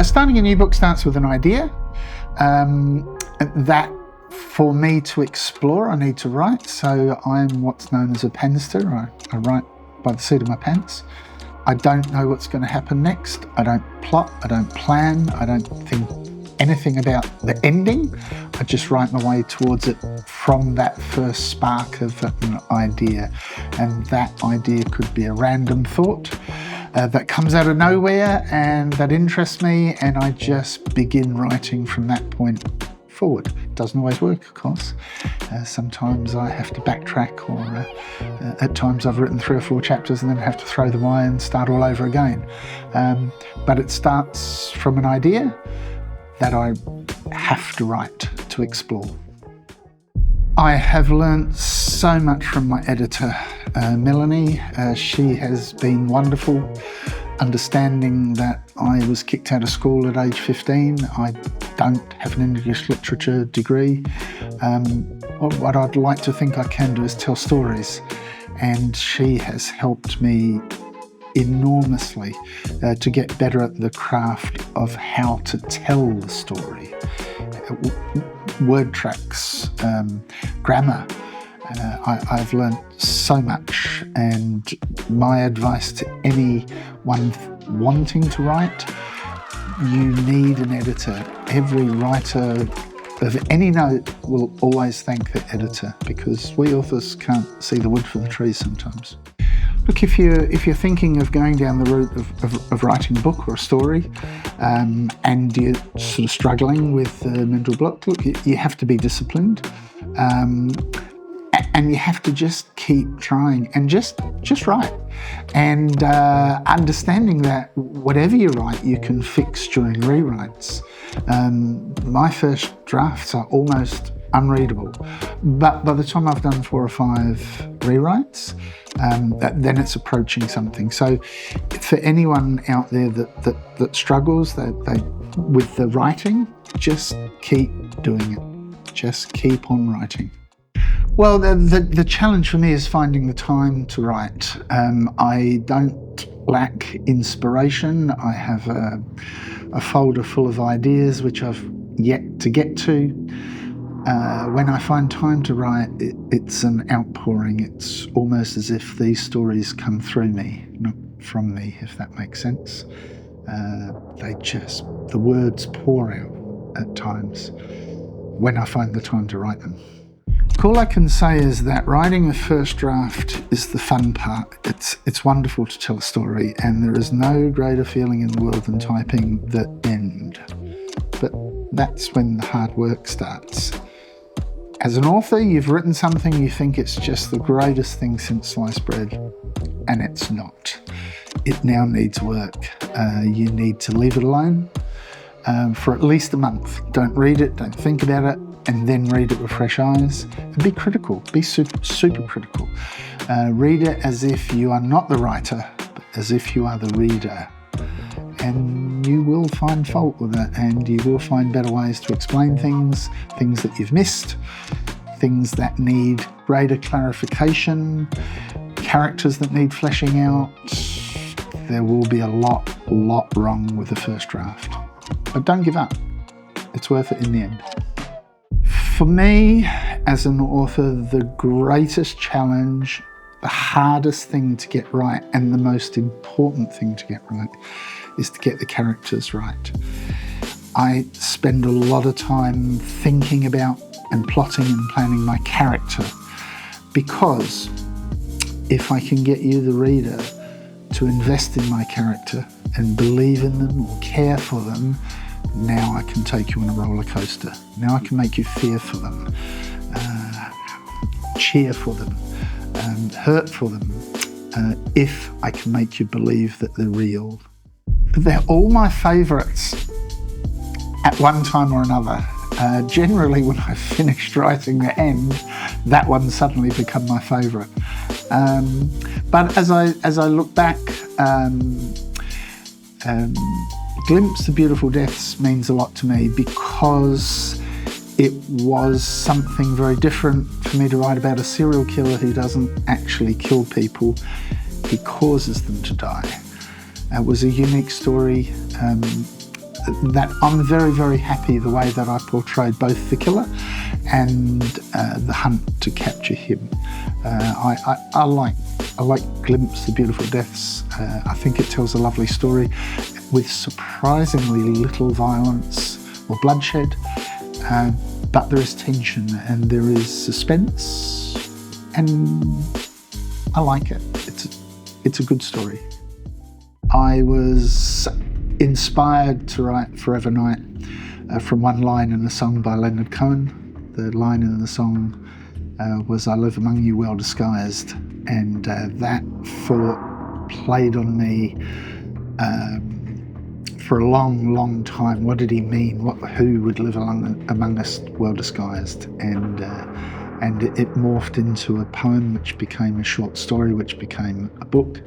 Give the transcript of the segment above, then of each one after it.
Starting a new book starts with an idea. That for me to explore, I need to write. So I'm what's known as a panster. I write by the seat of my pants. I don't know what's going to happen next. I don't plot, I don't plan, I don't think anything about the ending. I just write my way towards it from that first spark of an idea. And that idea could be a random thought that comes out of nowhere and that interests me, and I just begin writing from that point forward. It doesn't always work, of course. Sometimes I have to backtrack, or at times I've written 3 or 4 chapters and then have to throw them away and start all over again. But it starts from an idea that I have to write to explore. I have learnt so much from my editor, Melanie. She has been wonderful, understanding that I was kicked out of school at age 15. I don't have an English literature degree. What I'd like to think I can do is tell stories, and she has helped me enormously to get better at the craft of how to tell the story. Word tracks, grammar. I've learned so much, and my advice to anyone wanting to write, you need an editor. Every writer of any note will always thank the editor, because we authors can't see the wood for the trees sometimes. Look, if you're thinking of going down the route of writing a book or a story, and you're sort of struggling with mental block, look, you have to be disciplined, and you have to just keep trying and just write, and understanding that whatever you write, you can fix during rewrites. My first drafts are almost unreadable, but by the time I've done 4 or 5 rewrites, then it's approaching something. So for anyone out there that struggles with the writing, just keep doing it. Just keep on writing. Well, the challenge for me is finding the time to write. I don't lack inspiration. I have a folder full of ideas which I've yet to get to. When I find time to write, it's an outpouring. It's almost as if these stories come through me, not from me, if that makes sense. The words pour out at times when I find the time to write them. All I can say is that writing a first draft is the fun part. It's wonderful to tell a story, and there is no greater feeling in the world than typing the end. But that's when the hard work starts. As an author, you've written something, you think it's just the greatest thing since sliced bread, and it's not. It now needs work. You need to leave it alone for at least a month. Don't read it, don't think about it, and then read it with fresh eyes. And be critical, be super critical. Read it as if you are not the writer, but as if you are the reader. And you will find fault with it, and you will find better ways to explain things that you've missed, things that need greater clarification, characters that need fleshing out. There will be a lot wrong with the first draft. But don't give up. It's worth it in the end. For me, as an author, the greatest challenge, the hardest thing to get right, and the most important thing to get right is to get the characters right. I spend a lot of time thinking about and plotting and planning my character, because if I can get you, the reader, to invest in my character and believe in them or care for them, now I can take you on a roller coaster. Now I can make you fear for them, cheer for them, hurt for them, if I can make you believe that they're real. But they're all my favourites at one time or another. Generally, when I've finished writing the end, that one's suddenly become my favourite. But as I look back, Glimpse of Beautiful Deaths means a lot to me, because it was something very different for me to write about a serial killer who doesn't actually kill people, he causes them to die. It was a unique story. that I'm very, very happy the way that I portrayed both the killer and the hunt to capture him. I like Glimpse, The Beautiful Deaths. I think it tells a lovely story with surprisingly little violence or bloodshed, but there is tension and there is suspense, and I like it. It's a good story. I was inspired to write Forever Night from one line in a song by Leonard Cohen. The line in the song was, "I live among you well disguised," and that thought played on me for a long, long time. What did he mean? Who would live among us well disguised? And it morphed into a poem, which became a short story, which became a book.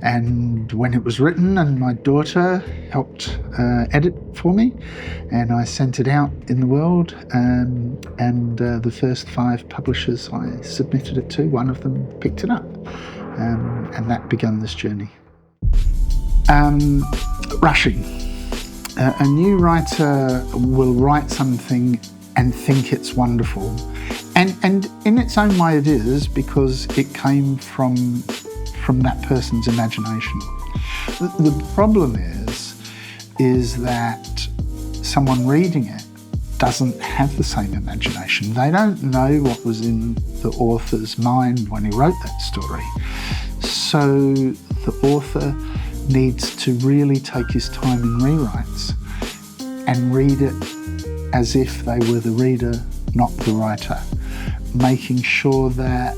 And when it was written, and my daughter helped edit for me, and I sent it out in the world, and the first 5 publishers I submitted it to, one of them picked it up, and that began this journey. Rushing. A new writer will write something and think it's wonderful, and in its own way it is, because it came from that person's imagination. The problem is that someone reading it doesn't have the same imagination. They don't know what was in the author's mind when he wrote that story. So the author needs to really take his time in rewrites and read it as if they were the reader, not the writer, making sure that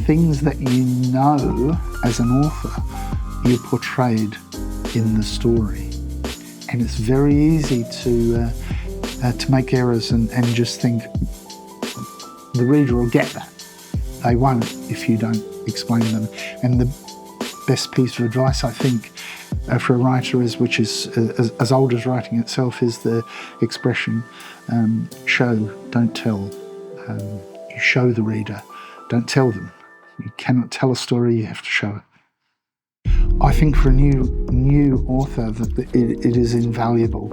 things that you know as an author, you're portrayed in the story. And it's very easy to make errors and just think the reader will get that. They won't if you don't explain them. And the best piece of advice, I think, for a writer is, which is as old as writing itself, is the expression, show, don't tell. You show the reader, don't tell them. You cannot tell a story, you have to show it. I think for a new author that it is invaluable.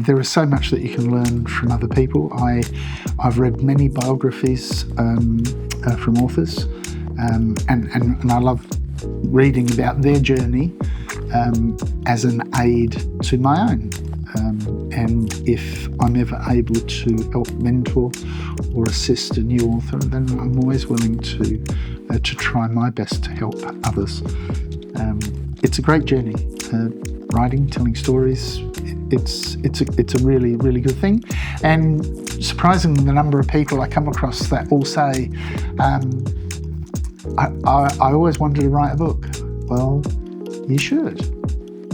There is so much that you can learn from other people. I've read many biographies from authors, and I love reading about their journey as an aid to my own. And if I'm ever able to help mentor or assist a new author, then I'm always willing to try my best to help others. It's a great journey. Writing, telling stories, it's a really, really good thing. And surprisingly, the number of people I come across that all say, I always wanted to write a book. Well, you should.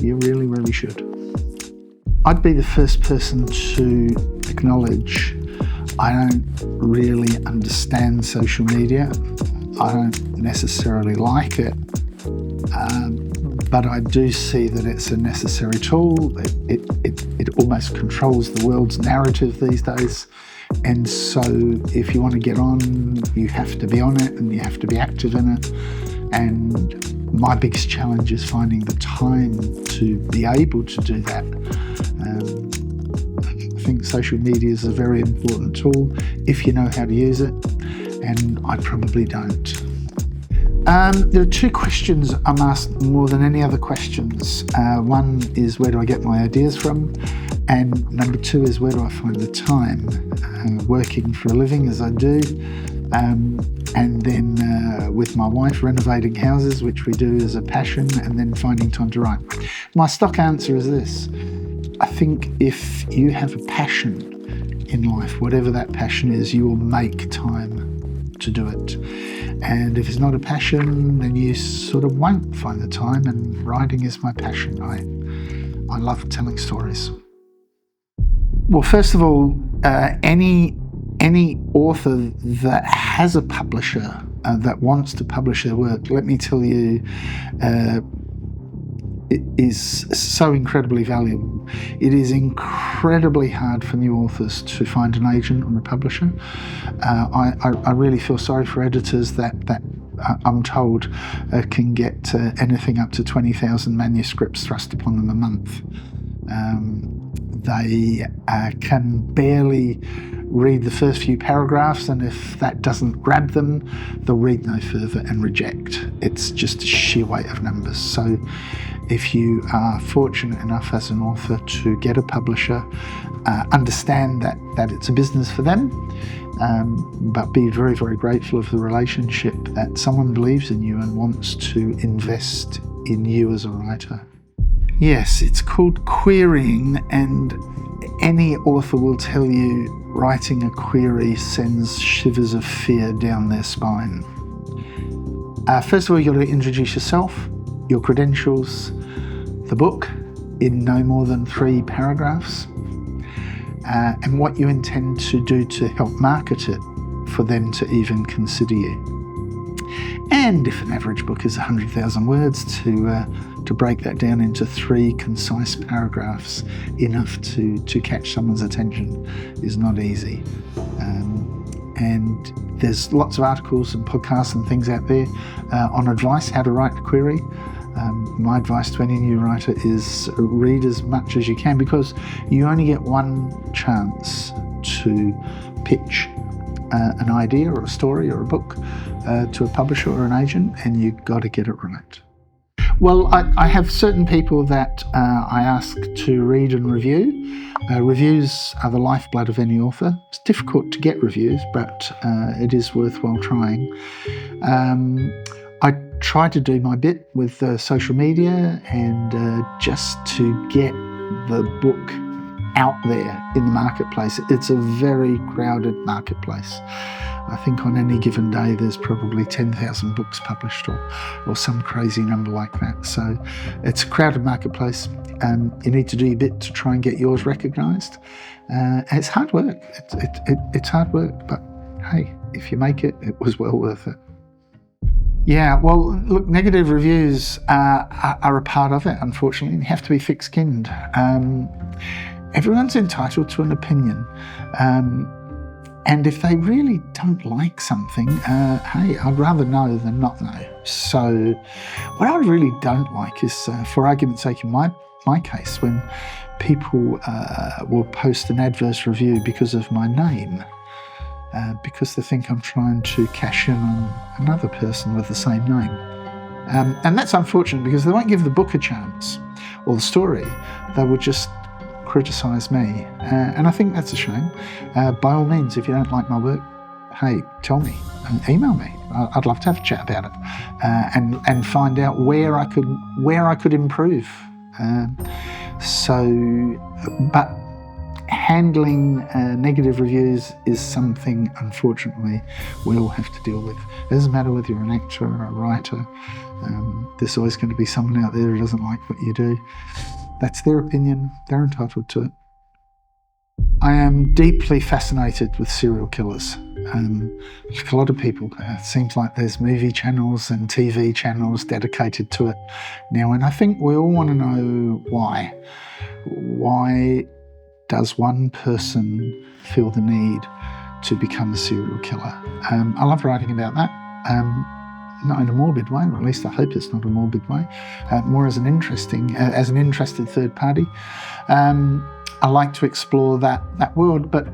You really, really should. I'd be the first person to acknowledge I don't really understand social media. I don't necessarily like it, but I do see that it's a necessary tool. It almost controls the world's narrative these days. And so if you want to get on, you have to be on it and you have to be active in it. And my biggest challenge is finding the time to be able to do that. I think social media is a very important tool if you know how to use it, and I probably don't. There are 2 questions I'm asked more than any other questions. One is, where do I get my ideas from? And number 2 is, where do I find the time? Working for a living as I do, and then with my wife renovating houses, which we do as a passion, and then finding time to write. My stock answer is this. I think if you have a passion in life, whatever that passion is, you will make time to do it. And if it's not a passion, then you sort of won't find the time, and writing is my passion. I love telling stories. Well, first of all, any author that has a publisher that wants to publish their work, let me tell you, it is so incredibly valuable. It is incredibly hard for new authors to find an agent or a publisher. I really feel sorry for editors that I'm told can get anything up to 20,000 manuscripts thrust upon them a month. They can barely read the first few paragraphs, and if that doesn't grab them, they'll read no further and reject. It's just a sheer weight of numbers. So if you are fortunate enough as an author to get a publisher, understand that it's a business for them, but be very, very grateful of the relationship that someone believes in you and wants to invest in you as a writer. Yes, it's called querying, and any author will tell you writing a query sends shivers of fear down their spine. First of all, you've got to introduce yourself, your credentials, the book in no more than 3 paragraphs, and what you intend to do to help market it for them to even consider you. And if an average book is 100,000 words, to break that down into 3 concise paragraphs, enough to catch someone's attention, is not easy. And there's lots of articles and podcasts and things out there on advice, how to write a query. My advice to any new writer is read as much as you can, because you only get one chance to pitch an idea or a story or a book to a publisher or an agent, and you've got to get it right. Well, I have certain people that I ask to read and review. Reviews are the lifeblood of any author. It's difficult to get reviews, but it is worthwhile trying. I try to do my bit with social media and just to get the book out there in the marketplace. It's a very crowded marketplace. I think on any given day there's probably 10,000 books published or some crazy number like that. So it's a crowded marketplace. You need to do your bit to try and get yours recognised. And it's hard work. It's hard work, but hey, if you make it, it was well worth it. Yeah, well, look, negative reviews are a part of it, unfortunately, and you have to be thick-skinned. Everyone's entitled to an opinion. And if they really don't like something, hey, I'd rather know than not know. So what I really don't like is, for argument's sake, in my case, when people will post an adverse review because of my name, because they think I'm trying to cash in on another person with the same name. And that's unfortunate, because they won't give the book a chance or the story. They will just criticise me, and I think that's a shame. By all means, if you don't like my work, hey, tell me, email me. I'd love to have a chat about it, and find out where I could improve. But handling negative reviews is something, unfortunately, we all have to deal with. It doesn't matter whether you're an actor or a writer. There's always going to be someone out there who doesn't like what you do. That's their opinion. They're entitled to it. I am deeply fascinated with serial killers. Like a lot of people, it seems like there's movie channels and TV channels dedicated to it now, and I think we all want to know why. Why does one person feel the need to become a serial killer? I love writing about that. Not in a morbid way, or at least I hope it's not a morbid way, more as an interested third party. I like to explore that world, but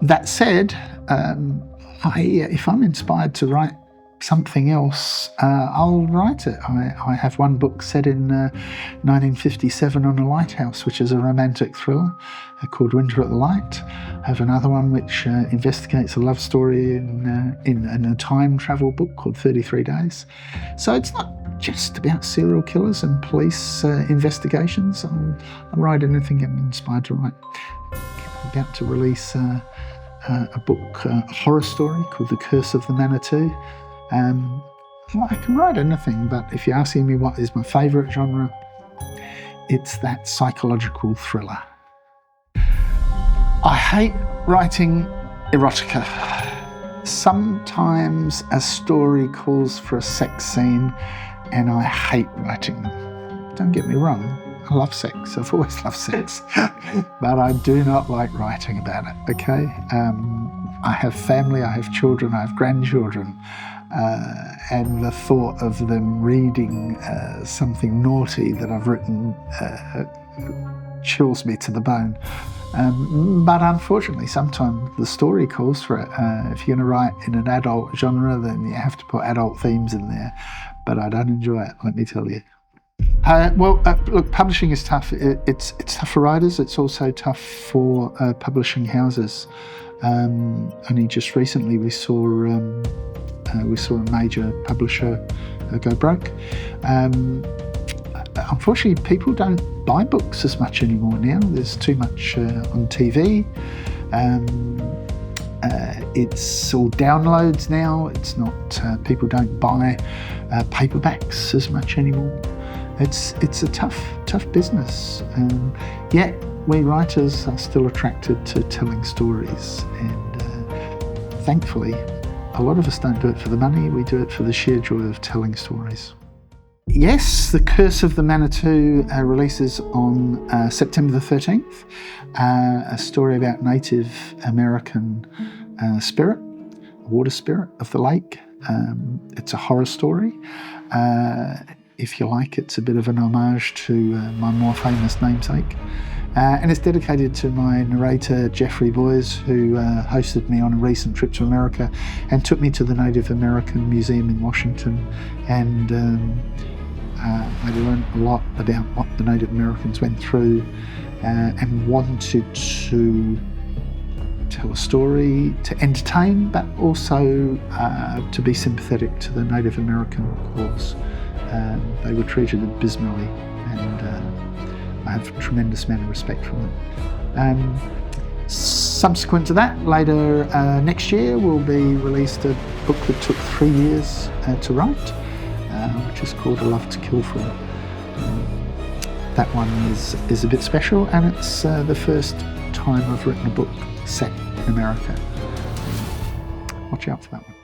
that said, if I'm inspired to write something else, I'll write it. I have one book set in 1957 on a lighthouse, which is a romantic thriller called Winter at the Light. I have another one which investigates a love story in a time travel book called 33 Days. So it's not just about serial killers and police investigations. I'll write anything I'm inspired to write. I'm about to release a book, a horror story called The Curse of the Manitou. I can write anything, but if you're asking me what is my favourite genre, it's that psychological thriller. I hate writing erotica. Sometimes a story calls for a sex scene, and I hate writing them. Don't get me wrong, I love sex. I've always loved sex. But I do not like writing about it, okay? I have family, I have children, I have grandchildren. And the thought of them reading something naughty that I've written chills me to the bone. But unfortunately, sometimes the story calls for it. If you're going to write in an adult genre, then you have to put adult themes in there. But I don't enjoy it, let me tell you. Look, publishing is tough. It's tough for writers. It's also tough for publishing houses. Only just recently we saw a major publisher go broke. Unfortunately, people don't buy books as much anymore now. There's too much on TV. It's all downloads now. It's not, people don't buy paperbacks as much anymore. It's a tough business. Yet we writers are still attracted to telling stories, and thankfully, a lot of us don't do it for the money. We do it for the sheer joy of telling stories. Yes, The Curse of the Manitou releases on September the 13th, a story about Native American spirit, a water spirit of the lake. It's a horror story. If you like, it's a bit of an homage to my more famous namesake. And it's dedicated to my narrator, Jeffrey Boyes, who hosted me on a recent trip to America and took me to the Native American Museum in Washington, and I learned a lot about what the Native Americans went through and wanted to tell a story to entertain, but also to be sympathetic to the Native American cause. They were treated abysmally, and I have a tremendous amount of respect for them. Subsequent to that, later next year, will be released a book that took 3 years to write, which is called A Love to Kill For. That one is a bit special, and it's the first time I've written a book set in America. Watch out for that one.